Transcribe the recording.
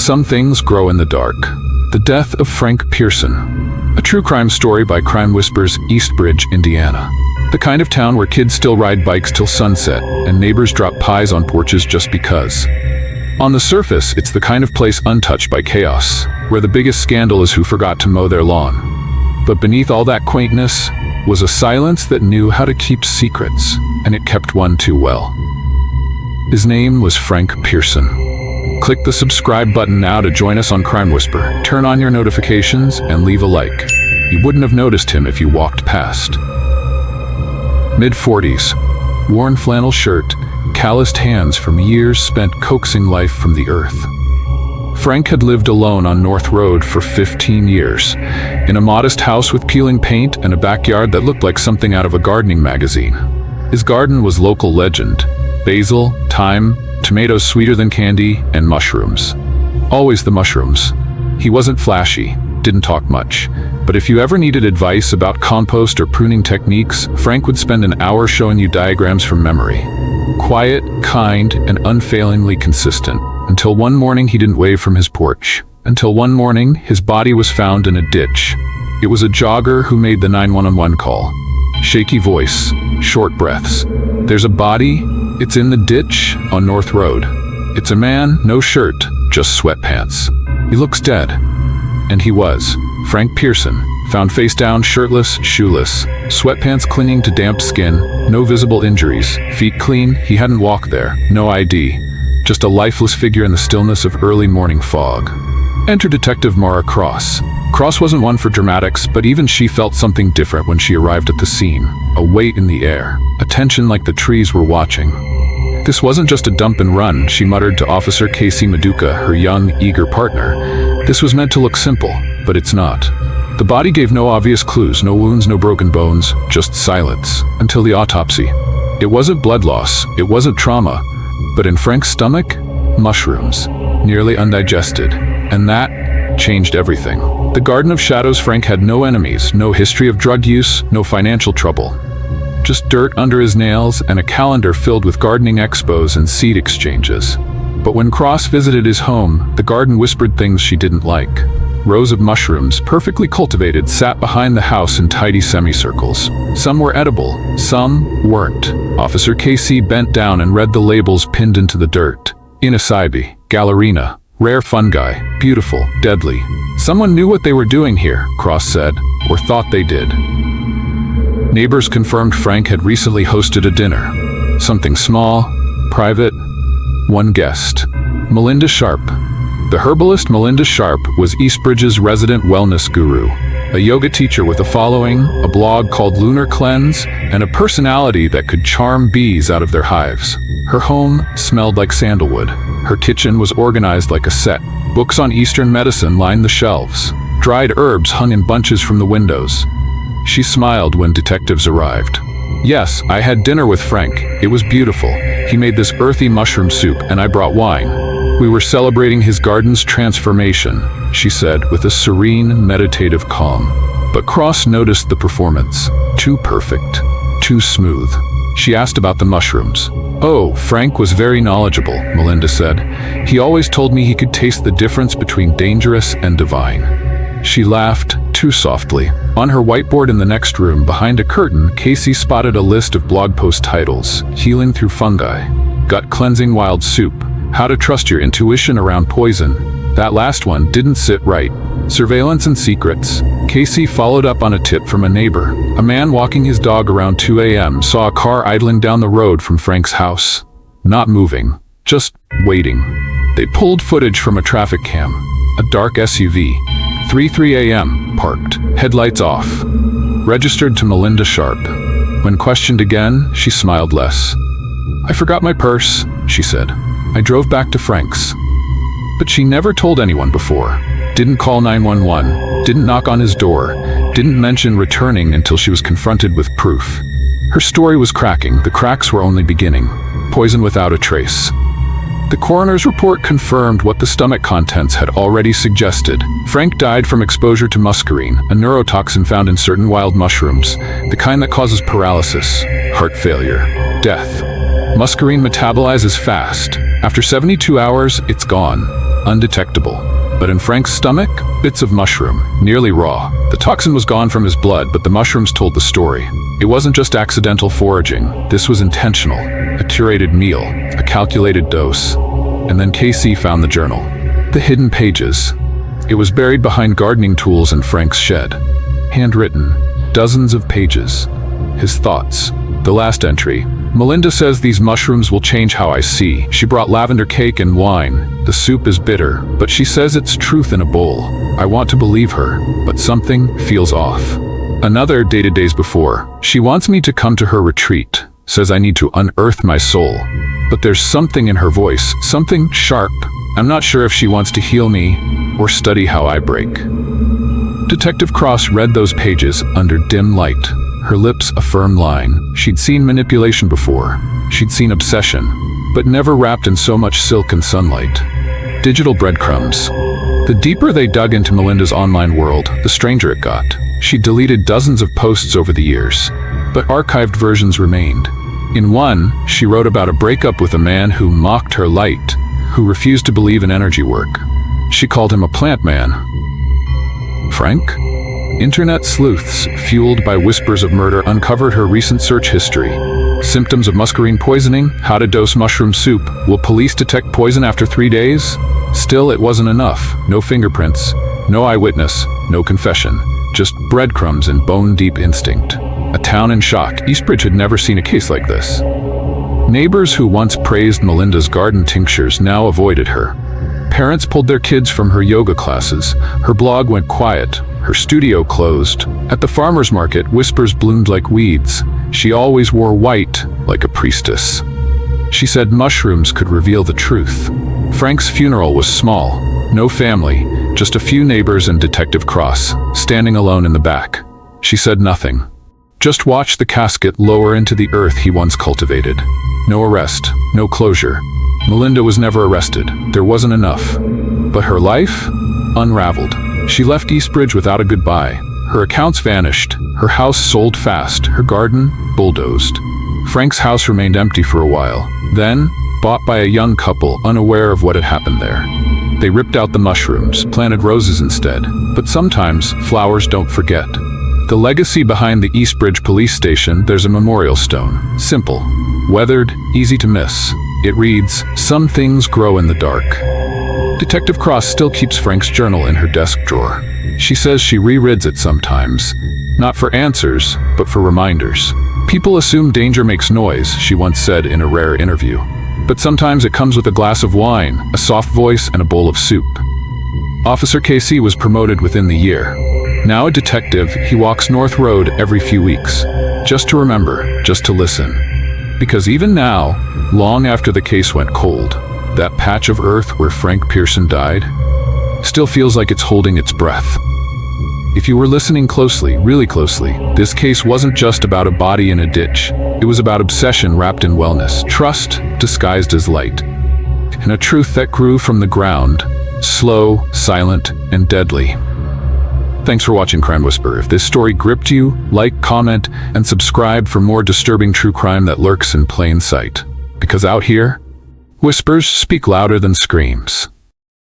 Some things grow in the dark. The death of Frank Pearson. A true crime story by CrimWhispers, Eastbridge, Indiana. The kind of town where kids still ride bikes till sunset, and neighbors drop pies on porches just because. On the surface, it's the kind of place untouched by chaos, where the biggest scandal is who forgot to mow their lawn. But beneath all that quaintness was a silence that knew how to keep secrets, and it kept one too well. His name was Frank Pearson. Click the subscribe button now to join us on Crime Whisper. Turn on your notifications and leave a like. You wouldn't have noticed him if you walked past. Mid-40s, worn flannel shirt, calloused hands from years spent coaxing life from the earth. Frank had lived alone on North Road for 15 years, in a modest house with peeling paint and a backyard that looked like something out of a gardening magazine. His garden was local legend: basil, thyme, tomatoes sweeter than candy, and mushrooms. Always the mushrooms. He wasn't flashy, didn't talk much, but if you ever needed advice about compost or pruning techniques, Frank would spend an hour showing you diagrams from memory. Quiet, kind, and unfailingly consistent, until one morning he didn't wave from his porch. Until one morning, his body was found in a ditch. It was a jogger who made the 911 call. Shaky voice, short breaths. There's a body. It's in the ditch on North Road. It's a man, no shirt, just sweatpants. He looks dead. And he was. Frank Pearson, found face down, shirtless, shoeless, sweatpants clinging to damp skin, no visible injuries, feet clean. He hadn't walked there, no ID, just a lifeless figure in the stillness of early morning fog. Enter Detective Mara Cross. Cross wasn't one for dramatics, but even she felt something different when she arrived at the scene. A weight in the air, a tension like the trees were watching. This wasn't just a dump and run, she muttered to Officer Casey Maduka, her young, eager partner. This was meant to look simple, but it's not. The body gave no obvious clues, no wounds, no broken bones, just silence, until the autopsy. It wasn't blood loss, it wasn't trauma, but in Frank's stomach, mushrooms, nearly undigested, and that changed everything. The Garden of Shadows. Frank had no enemies, no history of drug use, no financial trouble. Just dirt under his nails and a calendar filled with gardening expos and seed exchanges. But when Cross visited his home, the garden whispered things she didn't like. Rows of mushrooms, perfectly cultivated, sat behind the house in tidy semicircles. Some were edible, some weren't. Officer Casey bent down and read the labels pinned into the dirt. Inacaibe, Gallerina, rare fungi, beautiful, deadly. Someone knew what they were doing here, Cross said, or thought they did. Neighbors confirmed Frank had recently hosted a dinner. Something small, private. One guest, Melinda Sharp. The herbalist Melinda Sharp was Eastbridge's resident wellness guru, a yoga teacher with a following, a blog called Lunar Cleanse, and a personality that could charm bees out of their hives. Her home smelled like sandalwood. Her kitchen was organized like a set. Books on Eastern medicine lined the shelves. Dried herbs hung in bunches from the windows. She smiled when detectives arrived. Yes, I had dinner with Frank. It was beautiful. He made this earthy mushroom soup, and I brought wine. We were celebrating his garden's transformation, she said with a serene, meditative calm. But Cross noticed the performance. Too perfect, too smooth. She asked about the mushrooms. Oh, Frank was very knowledgeable, Melinda said. He always told me he could taste the difference between dangerous and divine. She laughed, too softly. On her whiteboard in the next room, behind a curtain, Casey spotted a list of blog post titles: Healing Through Fungi, Gut Cleansing Wild Soup, How to Trust Your Intuition Around Poison. That last one didn't sit right. Surveillance and Secrets. Casey followed up on a tip from a neighbor. A man walking his dog around 2 a.m. saw a car idling down the road from Frank's house. Not moving, just waiting. They pulled footage from a traffic cam. A dark SUV, 3:03 a.m., parked, headlights off. Registered to Melinda Sharp. When questioned again, she smiled less. I forgot my purse, she said. I drove back to Frank's. But she never told anyone before. Didn't call 911, didn't knock on his door, didn't mention returning until she was confronted with proof. Her story was cracking. The cracks were only beginning. Poison without a trace. The coroner's report confirmed what the stomach contents had already suggested. Frank died from exposure to muscarine, a neurotoxin found in certain wild mushrooms, the kind that causes paralysis, heart failure, death. Muscarine metabolizes fast. After 72 hours, it's gone. undetectable. But in Frank's stomach, bits of mushroom, nearly raw. The toxin was gone from his blood, but the mushrooms told the story. It wasn't just accidental foraging. This was intentional. A curated meal, a calculated dose. And then KC found the journal. The hidden pages. It was buried behind gardening tools in Frank's shed. Handwritten, dozens of pages. His thoughts. The last entry. Melinda says these mushrooms will change how I see. She brought lavender cake and wine. The soup is bitter, but she says it's truth in a bowl. I want to believe her, but something feels off. Another dated days before. She wants me to come to her retreat. Says I need to unearth my soul. But there's something in her voice, something sharp. I'm not sure if she wants to heal me or study how I break. Detective Cross read those pages under dim light. Her lips a firm line. She'd seen manipulation before. She'd seen obsession, but never wrapped in so much silk and sunlight. Digital breadcrumbs. The deeper they dug into Melinda's online world, the stranger it got. She deleted dozens of posts over the years, but archived versions remained. In one, she wrote about a breakup with a man who mocked her light, who refused to believe in energy work. She called him a plant man. Frank? Internet sleuths, fueled by whispers of murder, uncovered her recent search history. Symptoms of muscarine poisoning, how to dose mushroom soup. Will police detect poison after 3 days? Still, it wasn't enough. No fingerprints, no eyewitness, no confession. Just breadcrumbs and bone-deep instinct. A town in shock. Eastbridge had never seen a case like this. Neighbors who once praised Melinda's garden tinctures now avoided her. Parents pulled their kids from her yoga classes. Her blog went quiet. Her studio closed. At the farmer's market, whispers bloomed like weeds. She always wore white, like a priestess. She said mushrooms could reveal the truth. Frank's funeral was small. No family, just a few neighbors and Detective Cross, standing alone in the back. She said nothing. Just watched the casket lower into the earth he once cultivated. No arrest, no closure. Melinda was never arrested. There wasn't enough. But her life? Unraveled. She left Eastbridge without a goodbye. Her accounts vanished. Her house sold fast. Her garden bulldozed. Frank's house remained empty for a while. Then, bought by a young couple unaware of what had happened there. They ripped out the mushrooms, planted roses instead. But sometimes, flowers don't forget. The legacy behind the Eastbridge police station, there's a memorial stone. Simple, weathered, easy to miss. It reads, "Some things grow in the dark." Detective Cross still keeps Frank's journal in her desk drawer. She says she rereads it sometimes. Not for answers, but for reminders. People assume danger makes noise, she once said in a rare interview. But sometimes it comes with a glass of wine, a soft voice, and a bowl of soup. Officer KC was promoted within the year. Now a detective, he walks North Road every few weeks. Just to remember, just to listen. Because even now, long after the case went cold, that patch of earth where Frank Pearson died still feels like it's holding its breath. If you were listening closely, really closely, this case wasn't just about a body in a ditch. It was about obsession wrapped in wellness, trust disguised as light, and a truth that grew from the ground, slow, silent, and deadly. Thanks for watching Crime Whisper. If this story gripped you, like, comment, and subscribe for more disturbing true crime that lurks in plain sight. Because out here, whispers speak louder than screams.